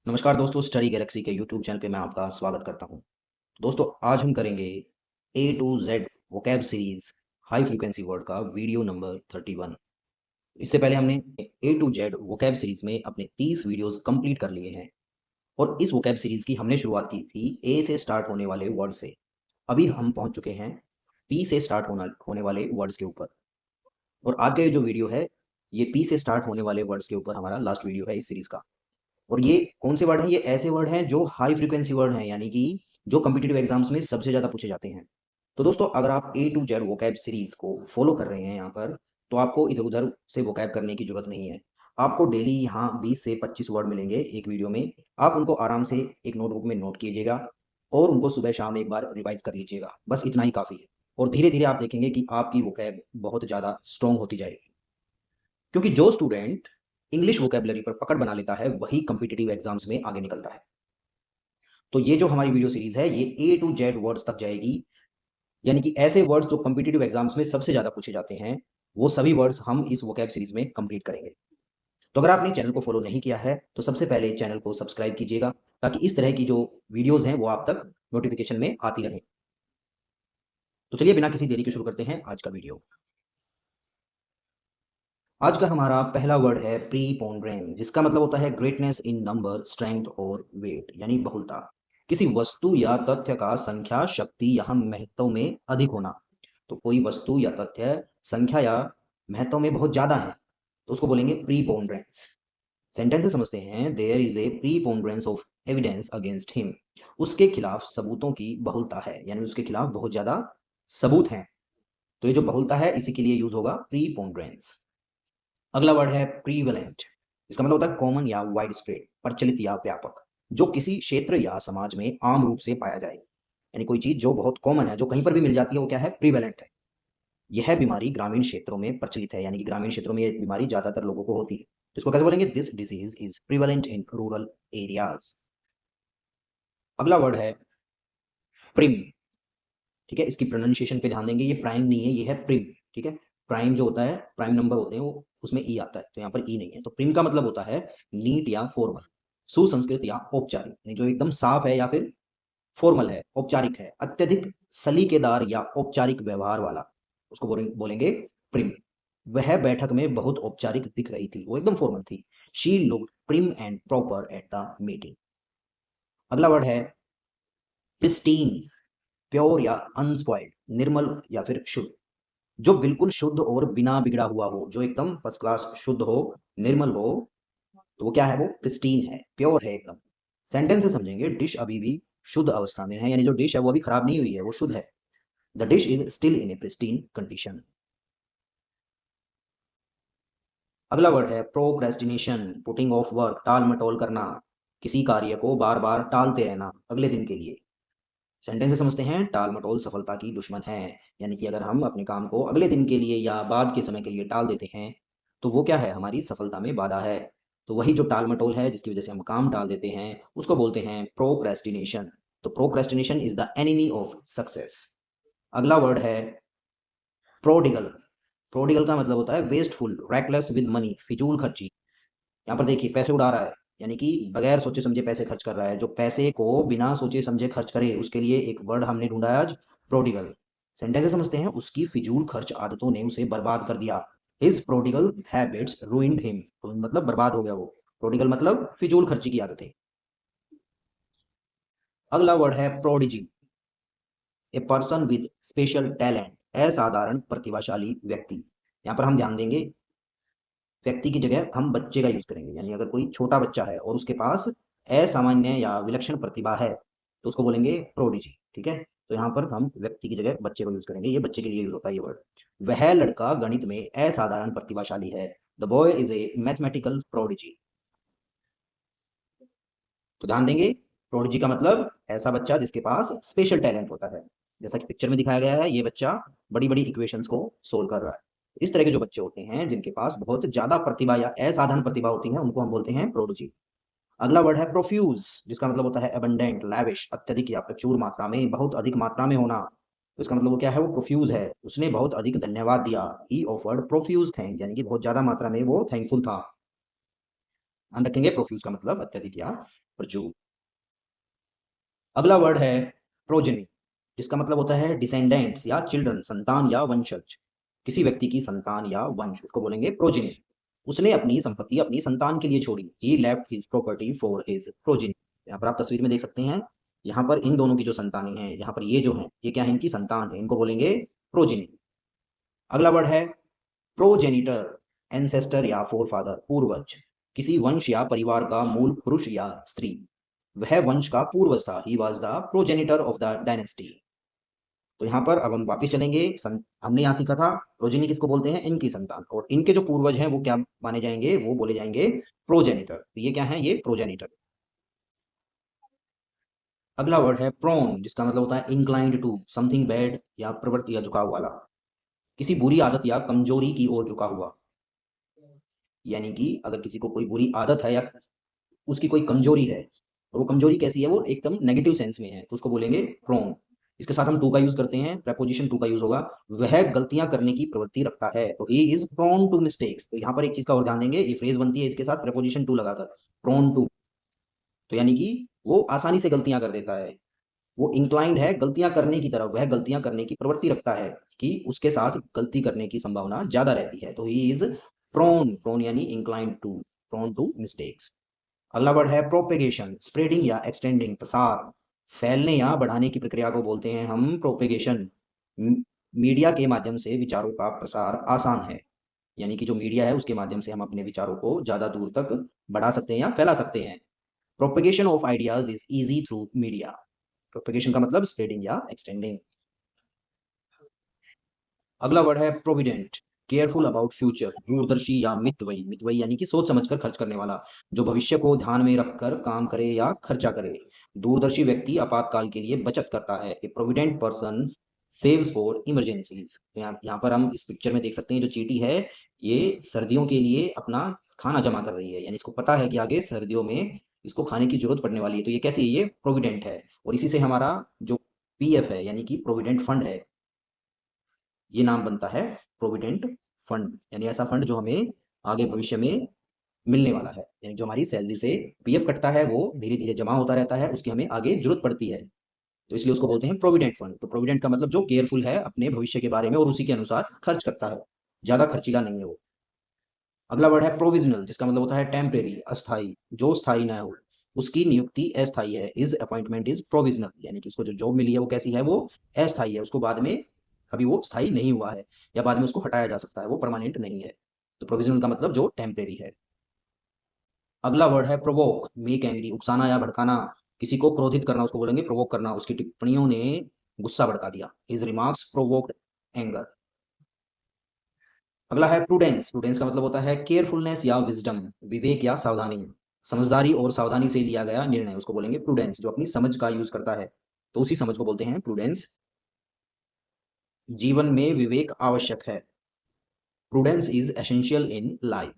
नमस्कार दोस्तों, study Galaxy के यूट्यूब चैनल पे मैं आपका स्वागत करता हूं। दोस्तों, आज हम करेंगे A to Z vocab series high frequency word का वीडियो नंबर 31। इससे पहले हमने A to Z vocab series में अपने 30 वीडियोस कंप्लीट कर लिए हैं और इस वोकैब सीरीज की हमने शुरुआत की थी ए से स्टार्ट होने वाले वर्ड से। अभी हम पहुंच चुके हैं पी से स्टार्ट होने वाले वर्ड्स के ऊपर और आज का ये जो वीडियो है, ये पी से स्टार्ट होने वाले वर्ड्स के ऊपर हमारा लास्ट वीडियो है इस सीरीज का। और ये कौन से वर्ड हैं? ये ऐसे वर्ड हैं जो हाई फ्रीक्वेंसी वर्ड हैं, यानी कि जो कॉम्पिटिटिव एग्जाम्स में सबसे ज़्यादा पूछे जाते हैं। तो दोस्तों, अगर आप ए टू जेड वोकैब सीरीज को फॉलो कर रहे हैं यहाँ पर, तो आपको इधर-उधर से वोकैब करने की ज़रूरत नहीं है। आपको डेली यहाँ 20 से 25 वर्ड मिलेंगे एक वीडियो में। आप उनको आराम से एक नोटबुक में नोट कीजिएगा और उनको सुबह-शाम एक बार रिवाइज़ कर लीजिएगा। बस इतना ही काफ़ी है और धीरे-धीरे आप देखेंगे कि आपकी वोकैब बहुत ज़्यादा स्ट्रॉन्ग होती जाएगी। क्योंकि जो स्टूडेंट इंग्लिश वोकैबुलरी पर पकड़ बना लेता है, वही कॉम्पिटिटिव एग्जाम्स में आगे निकलता है। तो ये जो हमारी वीडियो सीरीज है, ये ए टू जेड वर्ड्स तक जाएगी, यानी कि ऐसे वर्ड्स जो कॉम्पिटिटिव एग्जाम्स में सबसे ज़्यादा पूछे जाते हैं, वो सभी वर्ड्स हम इस वोकैब सीरीज में कंप्लीट करेंगे। तो अगर आपने चैनल को फॉलो नहीं किया है, तो सबसे पहले चैनल को सब्सक्राइब कीजिएगा, ताकि इस तरह की जो वीडियोज़ हैं, वो आप तक नोटिफिकेशन में आती रहें। तो चलिए बिना किसी देरी के शुरू करते हैं आज का वीडियो। आज का हमारा पहला वर्ड है प्रीपोंडेरेंस, जिसका मतलब होता है ग्रेटनेस इन नंबर, स्ट्रेंथ और वेट, यानी बहुलता। किसी वस्तु या तथ्य का संख्या, शक्ति या महत्व में अधिक होना। तो कोई वस्तु या तथ्य संख्या या महत्व में बहुत ज्यादा है, तो उसको बोलेंगे प्रीपोंडेरेंस। सेंटेंस समझते हैं। There is a preponderance of evidence against him. उसके खिलाफ सबूतों की बहुलता है, यानी उसके खिलाफ बहुत ज्यादा सबूत हैं। तो ये जो बहुलता है, इसी के लिए यूज होगा प्रीपोंडेरेंस। अगला वर्ड है प्रीवेलेंट। इसका मतलब होता है कॉमन या वाइड स्प्रेड, प्रचलित या व्यापक। जो किसी क्षेत्र या समाज में आम रूप से पाया जाए, यानी कोई चीज जो बहुत कॉमन है, जो कहीं पर भी मिल जाती है, वो क्या है? प्रीवेलेंट है। यह बीमारी ग्रामीण क्षेत्रों में प्रचलित है, यानी कि ग्रामीण क्षेत्रों में यह बीमारी ज्यादातर लोगों को होती है। तो इसको कैसे बोलेंगे? This disease is prevalent in rural areas. अगला वर्ड है प्रिम। ठीक है, इसकी प्रोनाउंसिएशन पे ध्यान देंगे। ये प्राइम नहीं है, ये है प्रिम। ठीक है, प्राइम जो होता है, प्राइम नंबर होते हैं, वो उसमें ई आता है, तो यहाँ पर ई नहीं है। तो प्रिम का मतलब होता है नीट या फॉर्मल, सुसंस्कृत या औपचारिक, यानी जो एकदम साफ है या फिर फॉर्मल है, औपचारिक है, अत्यधिक सलीकेदार या औपचारिक व्यवहार वाला, उसको बोलेंगे प्रिम। वह बैठक में बहुत औपचारिक दिख रही थी, वो एकदम फॉर्मल थी। She looked prim and proper at the meeting. अगला वर्ड है प्रिस्टीन। प्योर या अनस्पॉइल्ड, निर्मल या फिर शुद्ध। जो बिल्कुल शुद्ध और बिना बिगड़ा हुआ हो, जो एकदम फर्स्ट क्लास शुद्ध हो, निर्मल हो, तो वो क्या है? वो प्रिस्टीन है, प्योर है एकदम। सेंटेंस से समझेंगे। डिश अभी भी शुद्ध अवस्था में है, यानी जो डिश है वो अभी खराब नहीं हुई है, वो शुद्ध है। The dish is still in A pristine condition. अगला वर्ड है प्रोक्रेस्टिनेशन। पुटिंग ऑफ वर्क, टाल मटोल करना, किसी कार्य को बार बार टालते रहना अगले दिन के लिए। सेंटेंस से समझते हैं। टाल मटोल सफलता की दुश्मन है, यानी कि अगर हम अपने काम को अगले दिन के लिए या बाद के समय के लिए टाल देते हैं, तो वो क्या है? हमारी सफलता में बाधा है। तो वही जो टाल मटोल है, जिसकी वजह से हम काम टाल देते हैं, उसको बोलते हैं प्रोक्रेस्टिनेशन। तो procrastination is the enemy of success. अगला वर्ड है प्रोडिगल। प्रोडिगल का मतलब होता है वेस्टफुल, रैकलेस विद मनी, फिजूल खर्ची। यहाँ पर देखिए, पैसे उड़ा रहा है, यानी कि बगैर सोचे समझे पैसे खर्च कर रहा है। जो पैसे को बिना सोचे समझे खर्च करे, उसके लिए एक वर्ड हमने ढूंढा है आज, प्रोडिगल। सेंटेंस समझते हैं। उसकी फिजूल खर्च आदतों ने उसे बर्बाद कर दिया। His prodigal habits ruined him. मतलब बर्बाद हो गया वो। प्रोडिगल मतलब फिजूल खर्ची की आदतें। अगला वर्ड है prodigy. A person with special talent, असाधारण प्रतिभाशाली व्यक्ति। यहाँ पर हम ध्यान देंगे, व्यक्ति की जगह हम बच्चे का यूज करेंगे, यानी अगर कोई छोटा बच्चा है और उसके पास असामान्य या विलक्षण प्रतिभा है, तो उसको बोलेंगे प्रोडिजी। ठीक है, तो यहाँ पर हम व्यक्ति की जगह बच्चे को यूज करेंगे, ये बच्चे के लिए यूज होता है ये वर्ड। वह लड़का गणित में असाधारण प्रतिभाशाली है। The boy is a mathematical prodigy. तो ध्यान देंगे, प्रोडिजी का मतलब ऐसा बच्चा जिसके पास स्पेशल टैलेंट होता है। जैसा कि पिक्चर में दिखाया गया है, ये बच्चा बड़ी बड़ी इक्वेशंस को सोल्व कर रहा है। इस तरह के जो बच्चे होते हैं, जिनके पास बहुत ज्यादा प्रतिभा या असाधारण प्रतिभा होती है, उनको हम बोलते हैं प्रोडिजी। अगला वर्ड है प्रोफ्यूज, जिसका मतलब होता है एबंडेंट, लैविश, अत्यधिक या प्रचुर मात्रा में, बहुत अधिक मात्रा में होना। तो इसका मतलब वो क्या है? वो प्रोफ्यूज है, उसने बहुत अधिक धन्यवाद दिया। ही ऑफर्ड प्रोफ्यूज थैंक्स, यानी कि बहुत ज्यादा मात्रा में वो थैंकफुल था। ध्यान रखेंगे, प्रोफ्यूज का मतलब अत्यधिक या प्रचुर। अगला वर्ड है प्रोजेनी, जिसका मतलब होता है डिसेंडेंट्स या चिल्ड्रन, संतान या वंशज। किसी व्यक्ति की संतान या वंश, उसको बोलेंगे प्रोजेनी। उसने अपनी संपत्ति अपनी संतान के लिए छोड़ी। He left his property for his progeny. यहाँ पर आप तस्वीर में देख सकते हैं, यहाँ पर इन दोनों की जो संतानें हैं, यहाँ पर ये जो है, ये क्या है, इनकी संतान है, इनको बोलेंगे प्रोजेनी। अगला वर्ड है प्रोजेनिटर, एंसेस्टर या फोरफादर, पूर्वज। किसी वंश या परिवार का मूल पुरुष या स्त्री, वह वंश का पूर्वज था। He was the progenitor of the dynasty. तो यहाँ पर अब हम वापिस चलेंगे, हमने यहाँ सीखा था प्रोजेनी किसको बोलते हैं, इनकी संतान, और इनके जो पूर्वज हैं वो क्या माने जाएंगे, वो बोले जाएंगे प्रोजेनिटर। तो ये क्या है, ये प्रोजेनिटर। अगला वर्ड है प्रोन, जिसका मतलब होता है इंक्लाइंड टू समथिंग बैड या प्रवृत्ति या झुकाव वाला। किसी बुरी आदत या कमजोरी की ओर झुका हुआ। यानी कि अगर किसी को कोई बुरी आदत है या उसकी कोई कमजोरी है, और वो कमजोरी कैसी है, वो एकदम नेगेटिव सेंस में है, तो उसको बोलेंगे प्रोन। इसके साथ हम टू का यूज करते हैं, प्रेपोजिशन टू का यूज होगा। वह गलतियां करने की प्रवृत्ति रखता है, तो he is prone to mistakes. तो यहाँ पर एक चीज का और ध्यान देंगे, ये फ्रेज बनती है इसके साथ प्रेपोजिशन टू लगाकर, प्रोन टू। तो यानी कि वो आसानी से गलतियां कर देता है, वो इंक्लाइंड है गलतियां करने की तरफ, वह गलतियां करने की प्रवृत्ति रखता है, कि उसके साथ गलती करने की संभावना ज्यादा रहती है। तो ही इज प्रोन, प्रोन यानी inclined to, prone to mistakes. अगला वर्ड है प्रोपेगेशन, स्प्रेडिंग या एक्सटेंडिंग, प्रसार, फैलने या बढ़ाने की प्रक्रिया को बोलते हैं हम प्रोपेगेशन। मीडिया के माध्यम से विचारों का प्रसार आसान है, यानी कि जो मीडिया है उसके माध्यम से हम अपने विचारों को ज्यादा दूर तक बढ़ा सकते हैं या फैला सकते हैं। Propagation of ideas is easy through media. Propagation का मतलब स्प्रेडिंग या एक्सटेंडिंग। अगला वर्ड है प्रोविडेंट, केयरफुल अबाउट फ्यूचर, दूरदर्शी या मितव्ययी। मितव्ययी यानी कि सोच समझकर खर्च करने वाला, जो भविष्य को ध्यान में रखकर काम करे या खर्चा करे। दूरदर्शी व्यक्ति आपातकाल के लिए बचत करता है। A provident person saves for emergencies. यहाँ पर हम इस पिक्चर में देख सकते हैं, जो चींटी है ये सर्दियों के लिए अपना खाना जमा कर रही है, यानी इसको पता है कि आगे सर्दियों में इसको खाने की जरूरत पड़ने वाली है। तो ये कैसी है, ये प्रोविडेंट है। और इसी से हमारा जो पीएफ है, यानी कि प्रोविडेंट फंड है, ये नाम बनता है प्रोविडेंट फंड। यानी ऐसा फंड जो हमें आगे भविष्य में मिलने वाला है, यानी जो हमारी सैलरी से पीएफ कटता है वो धीरे धीरे जमा होता रहता है, उसकी हमें आगे जरूरत पड़ती है, तो इसलिए उसको बोलते हैं प्रोविडेंट फंड। तो प्रोविडेंट का मतलब जो केयरफुल है अपने भविष्य के बारे में और उसी के अनुसार खर्च करता है, ज्यादा खर्चीला नहीं है वो। अगला वर्ड है प्रोविजनल, जिसका मतलब होता है टेम्परेरी, अस्थाई, जो स्थायी न हो, उसकी नियुक्ति अस्थायी है। इज अपॉइंटमेंट इज प्रोविजनल, यानी कि उसको जो जॉब मिली है वो कैसी है, वो अस्थायी है, उसको बाद में अभी वो स्थायी नहीं हुआ है, या बाद में उसको हटाया जा सकता है, वो परमानेंट नहीं है। तो प्रोविजनल का मतलब जो टेम्परेरी है। अगला वर्ड है प्रोवोक, मेक एंग्री, उकसाना या भड़काना, किसी को क्रोधित करना, उसको बोलेंगे प्रोवोक करना। उसकी टिप्पणियों ने गुस्सा भड़का दिया। His remarks provoked anger. अगला है प्रूडेंस। प्रूडेंस का मतलब होता है केयरफुलनेस या विजडम, विवेक या सावधानी, समझदारी और सावधानी से लिया गया निर्णय, उसको बोलेंगे प्रूडेंस। जो अपनी समझ का यूज करता है, तो उसी समझ को बोलते हैं प्रूडेंस। जीवन में विवेक आवश्यक है। Prudence is essential in life.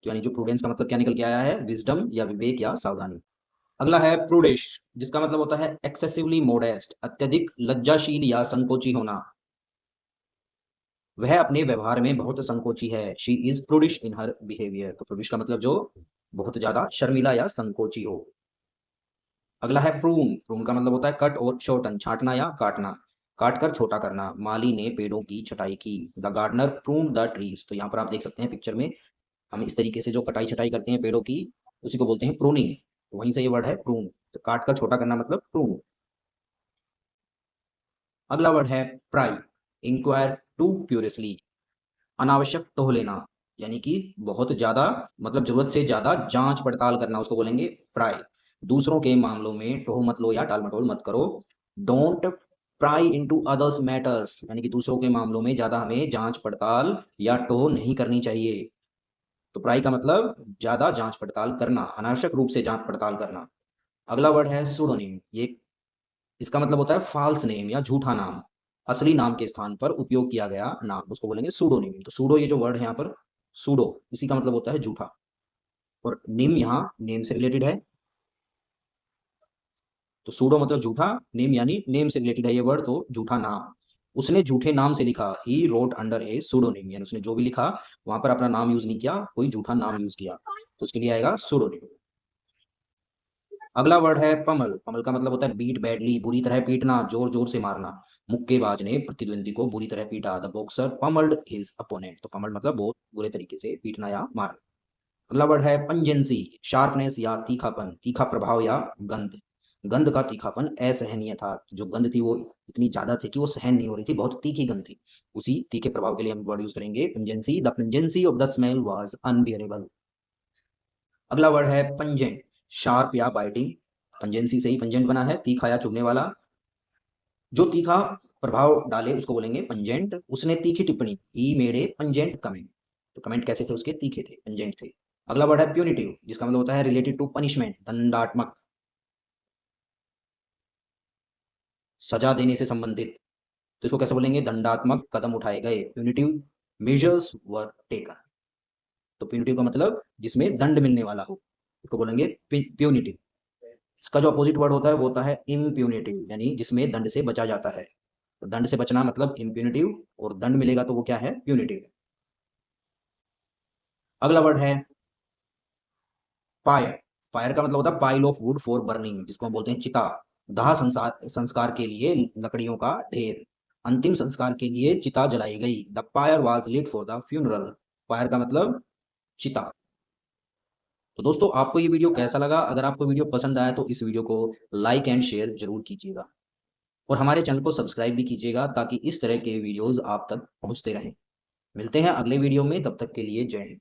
यानी जो प्रूडेंस का मतलब क्या निकल के आया है, विजडम या विवेक या सावधानी। अगला है प्रूडिश, जिसका मतलब होता है एक्सेसिवली मोडेस्ट, अत्यधिक लज्जाशील या संकोची होना। वह अपने व्यवहार में बहुत संकोची है। She is prudish in her behaviour. तो प्रूडिश का मतलब जो बहुत ज्यादा शर्मिला या संकोची हो। अगला है प्रून। प्रून का मतलब होता है कट और शॉर्टन, छांटना या काटना, काट कर छोटा करना। माली ने पेड़ों की छटाई की। The gardener prune the trees. तो यहाँ पर आप देख सकते हैं पिक्चर में, हम इस तरीके से जो कटाई छटाई करते हैं पेड़ों की, उसी को बोलते हैं प्रूनिंग। तो वहीं से ये वर्ड है प्रून, तो काट कर छोटा करना मतलब प्रून। अगला वर्ड है प्राई, इंक्वायर टू क्यूरियसली, अनावश्यक टोह लेना, यानी कि बहुत ज्यादा, मतलब जरूरत से ज्यादा जांच पड़ताल करना, उसको बोलेंगे प्राई। दूसरों के मामलों में टोह मत लो या टाल मटोल मत करो। Don't price into others matters, यानी कि दूसरों के मामलों में ज्यादा हमें जांच पड़ताल या टोह नहीं करनी चाहिए। तो प्राई का मतलब ज्यादा जांच पड़ताल करना, अनावश्यक रूप से जांच पड़ताल करना। अगला वर्ड है सुडोनिम। ये इसका मतलब होता है फॉल्स नेम या झूठा नाम, असली नाम के स्थान पर उपयोग किया गया नाम, उसको बोलेंगे सूडोनिम। तो सूडो, ये जो वर्ड है यहाँ पर सूडो, इसी का मतलब होता है झूठा, और निम यहाँ नेम से रिलेटेड है। तो सूडो मतलब झूठा, नेम यानी नेम से रिलेटेड है ये वर्ड, तो झूठा नाम। उसने झूठे नाम से लिखा। ही रोट अंडर ए सूडोनिम, यानी उसने जो भी लिखा वहां पर अपना नाम यूज नहीं किया, कोई झूठा नाम यूज किया। तो उसके लिए आएगा सुडोनिम। अगला वर्ड है पमल। पमल का मतलब होता है बीट बैडली, बुरी तरह पीटना, जोर जोर से मारना। मुक्केबाज ने प्रतिद्वंदी को बुरी तरह पीटा। The boxer pummelled his opponent. तो पमल्ड मतलब बहुत बुरे तरीके से पीटना या मारना। अगला वर्ड है पंजेंसी। शार्पनेस या तीखापन, तीखा प्रभाव या गंध। गंध का तीखापन असहनीय था। जो गंध थी वो इतनी ज्यादा थी कि वो सहन नहीं हो रही थी, बहुत तीखी गंध थी। उसी तीखे प्रभाव के लिए हम वर्ड यूज करेंगे pungency. The pungency of the smell was unbearable. अगला वर्ड है पंजेंट। शार्प या बाइटिंग। पंजेंसी से ही पंजेंट बना है, तीखा या चुभने वाला। जो तीखा प्रभाव डाले उसको बोलेंगे पंजेंट। उसने तीखी टिप्पणी, he made a pungent comment. तो कमेंट कैसे थे उसके, तीखे थे, पंजेंट थे। अगला वर्ड है प्यूनिटिव, जिसका मतलब होता है रिलेटेड टू पनिशमेंट, दंडात्मक, सजा देने से संबंधित। तो इसको कैसे बोलेंगे, दंडात्मक कदम उठाए गए, प्यूनिटिव मेजर्स वर टेकन। तो प्यूनिटिव का मतलब जिसमें दंड मिलने वाला हो, इसको बोलेंगे प्यूनिटिव। इसका जो अपोजिट वर्ड होता है वो होता है इम्प्यूनिटिव, यानी जिसमें दंड से बचा जाता है। तो दंड से बचना मतलब इम्प्यूनिटिव, और दंड मिलेगा तो वो क्या है, प्यूनिटिव। अगला वर्ड है फायर। फायर का मतलब होता है pile of would for burning, जिसको हम बोलते हैं चिता। दाह संसार संस्कार के लिए लकड़ियों का ढेर। अंतिम संस्कार के लिए चिता जलाई गई। The fire was lit for the funeral. Fire का मतलब चिता। तो दोस्तों आपको ये वीडियो कैसा लगा? अगर आपको वीडियो पसंद आया तो इस वीडियो को लाइक एंड शेयर जरूर कीजिएगा, और हमारे चैनल को सब्सक्राइब भी कीजिएगा ताकि इस तरह के वीडियोस आप तक पहुंचते रहें। मिलते हैं अगले वीडियो में, तब तक के लिए जय हिंद।